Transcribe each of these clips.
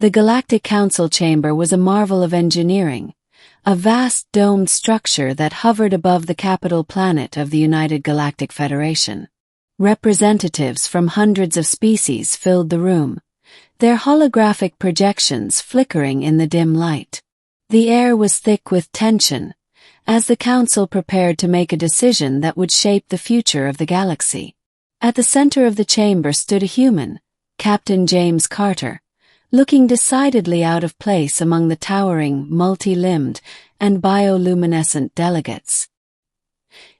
The Galactic Council chamber was a marvel of engineering, a vast domed structure that hovered above the capital planet of the United Galactic Federation. Representatives from hundreds of species filled the room, their holographic projections flickering in the dim light. The air was thick with tension, as the Council prepared to make a decision that would shape the future of the galaxy. At the center of the chamber stood a human, Captain James Carter, looking decidedly out of place among the towering, multi-limbed, and bioluminescent delegates.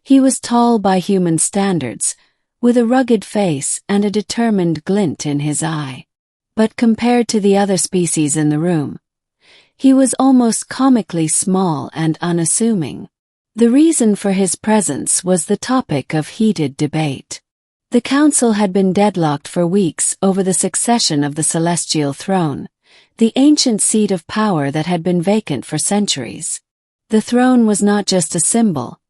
He was tall by human standards, with a rugged face and a determined glint in his eye. But compared to the other species in the room, he was almost comically small and unassuming. The reason for his presence was the topic of heated debate. The Council had been deadlocked for weeks over the succession of the Celestial Throne, the ancient seat of power that had been vacant for centuries. The throne was not just a symbol.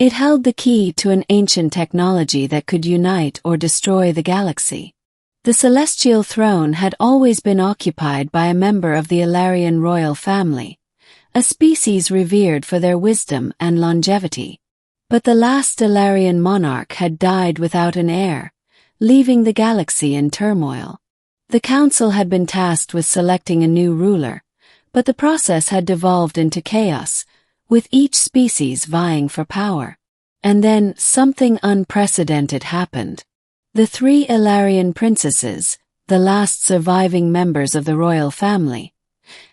It held the key to an ancient technology that could unite or destroy the galaxy. The Celestial Throne had always been occupied by a member of the Ilarian royal family, a species revered for their wisdom and longevity. But the last Ilarian monarch had died without an heir, leaving the galaxy in turmoil. The Council had been tasked with selecting a new ruler, but the process had devolved into chaos, with each species vying for power. And then something unprecedented happened. The three Ilarian princesses, the last surviving members of the royal family,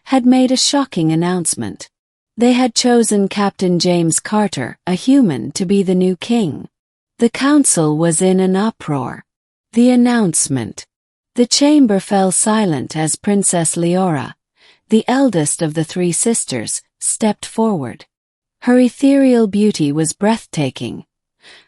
had made a shocking announcement. They had chosen Captain James Carter, a human, to be the new king. The Council was in an uproar. The announcement. The chamber fell silent as Princess Leora, the eldest of the three sisters, stepped forward. Her ethereal beauty was breathtaking,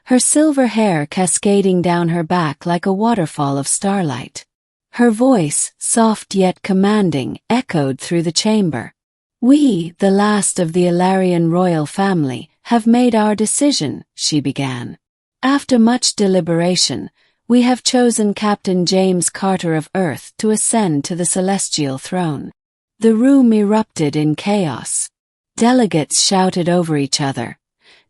her silver hair cascading down her back like a waterfall of starlight. Her voice, soft yet commanding, echoed through the chamber. "We, the last of the Ilarian royal family, have made our decision," she began. "After much deliberation, we have chosen Captain James Carter of Earth to ascend to the Celestial Throne." The room erupted in chaos. Delegates shouted over each other,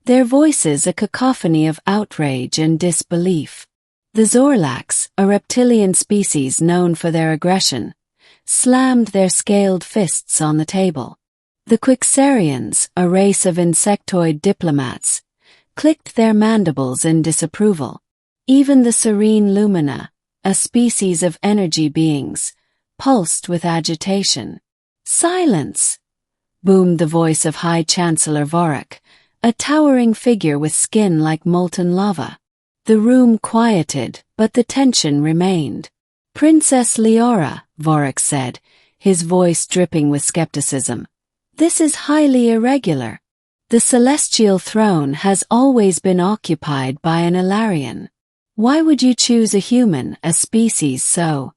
their voices a cacophony of outrage and disbelief. The Zorlax, a reptilian species known for their aggression, slammed their scaled fists on the table. The Quixarians, a race of insectoid diplomats, clicked their mandibles in disapproval. Even the Serene Lumina, a species of energy beings, pulsed with agitation. "Silence!" boomed the voice of High Chancellor Vorak, a towering figure with skin like molten lava. The room quieted, but the tension remained. "Princess Leora," Vorak said, his voice dripping with skepticism, "this is highly irregular. The Celestial Throne has always been occupied by an Ilarian. Why would you choose a human, a species so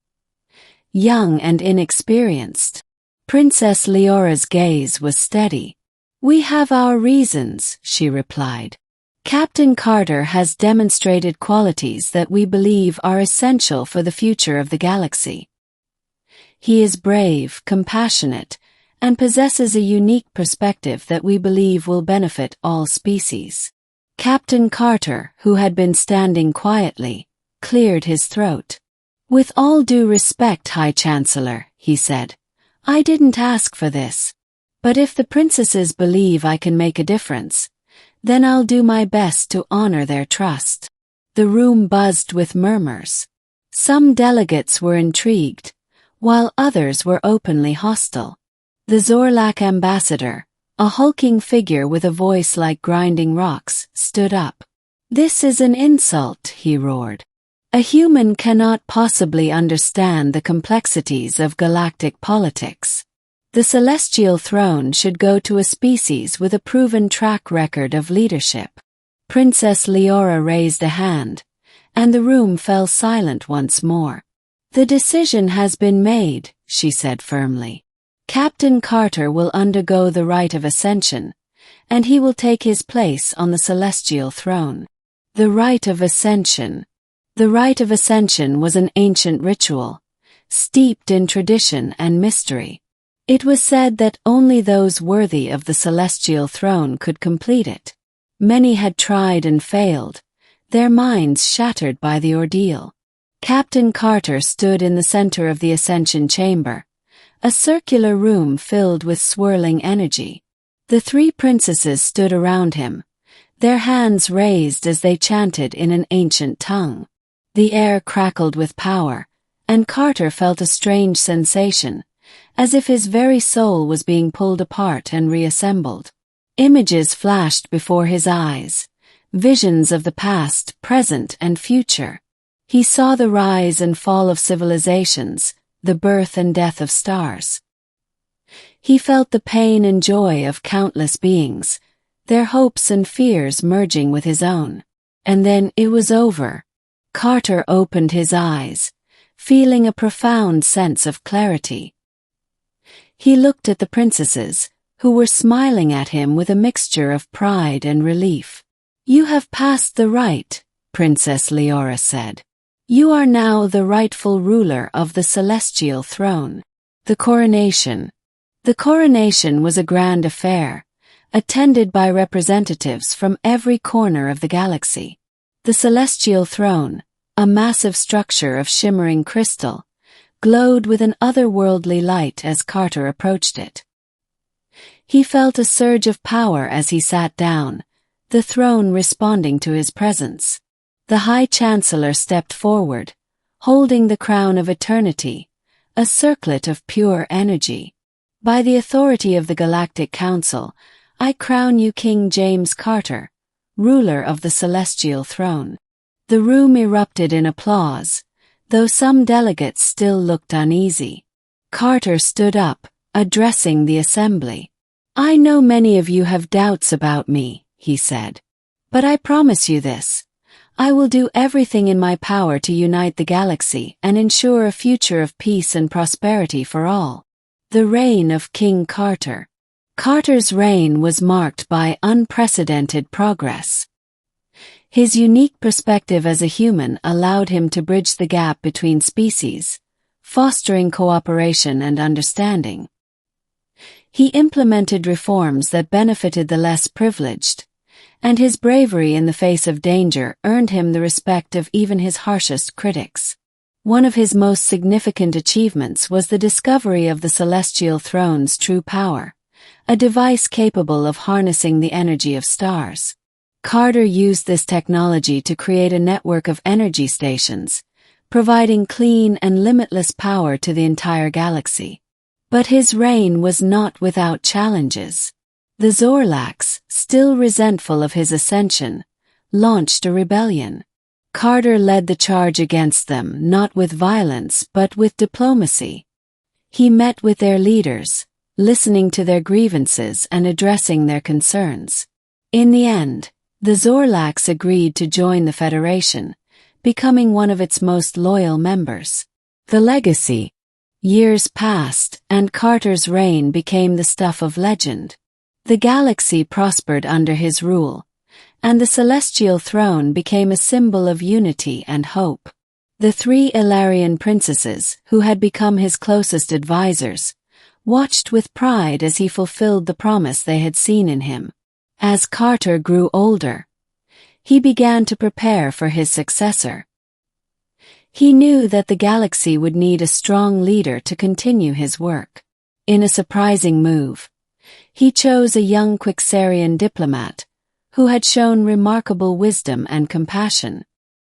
young and inexperienced?" Princess Leora's gaze was steady. "We have our reasons," she replied. "Captain Carter has demonstrated qualities that we believe are essential for the future of the galaxy. He is brave, compassionate, and possesses a unique perspective that we believe will benefit all species." Captain Carter, who had been standing quietly, cleared his throat. "With all due respect, High Chancellor," he said, "I didn't ask for this. But if the princesses believe I can make a difference, then I'll do my best to honor their trust." The room buzzed with murmurs. Some delegates were intrigued, while others were openly hostile. The Zorlak ambassador, a hulking figure with a voice like grinding rocks, stood up. "This is an insult," he roared. "A human cannot possibly understand the complexities of galactic politics. The Celestial Throne should go to a species with a proven track record of leadership." Princess Leora raised a hand, and the room fell silent once more. "The decision has been made," she said firmly. "Captain Carter will undergo the rite of ascension, and he will take his place on the Celestial Throne." The rite of ascension. The rite of ascension was an ancient ritual, steeped in tradition and mystery. It was said that only those worthy of the celestial throne could complete it. Many had tried and failed, their minds shattered by the ordeal. Captain Carter stood in the center of the Ascension Chamber, a circular room filled with swirling energy. The three princesses stood around him, their hands raised as they chanted in an ancient tongue. The air crackled with power, and Carter felt a strange sensation, as if his very soul was being pulled apart and reassembled. Images flashed before his eyes, visions of the past, present, and future. He saw the rise and fall of civilizations, the birth and death of stars. He felt the pain and joy of countless beings, their hopes and fears merging with his own. And then it was over. Carter opened his eyes, feeling a profound sense of clarity. He looked at the princesses, who were smiling at him with a mixture of pride and relief. "You have passed the rite," Princess Leora said. "You are now the rightful ruler of the celestial throne." The coronation. The coronation was a grand affair, attended by representatives from every corner of the galaxy. The celestial throne, a massive structure of shimmering crystal, glowed with an otherworldly light as Carter approached it. He felt a surge of power as he sat down, the throne responding to his presence. The High Chancellor stepped forward, holding the crown of eternity, a circlet of pure energy. "By the authority of the Galactic Council, I crown you King James Carter, ruler of the celestial throne." The room erupted in applause, though some delegates still looked uneasy. Carter stood up, addressing the assembly. "I know many of you have doubts about me," he said. "But I promise you this. I will do everything in my power to unite the galaxy and ensure a future of peace and prosperity for all." The reign of King Carter. Carter's reign was marked by unprecedented progress. His unique perspective as a human allowed him to bridge the gap between species, fostering cooperation and understanding. He implemented reforms that benefited the less privileged, and his bravery in the face of danger earned him the respect of even his harshest critics. One of his most significant achievements was the discovery of the celestial throne's true power, a device capable of harnessing the energy of stars. Carter used this technology to create a network of energy stations, providing clean and limitless power to the entire galaxy. But his reign was not without challenges. The Zorlax, still resentful of his ascension, launched a rebellion. Carter led the charge against them not with violence but with diplomacy. He met with their leaders, listening to their grievances and addressing their concerns. In the end, the Zorlax agreed to join the Federation, becoming one of its most loyal members. The legacy. Years passed, and Carter's reign became the stuff of legend. The galaxy prospered under his rule, and the celestial throne became a symbol of unity and hope. The three Ilarian princesses, who had become his closest advisors, watched with pride as he fulfilled the promise they had seen in him. As Carter grew older, he began to prepare for his successor. He knew that the galaxy would need a strong leader to continue his work. In a surprising move, he chose a young Quixarian diplomat, who had shown remarkable wisdom and compassion.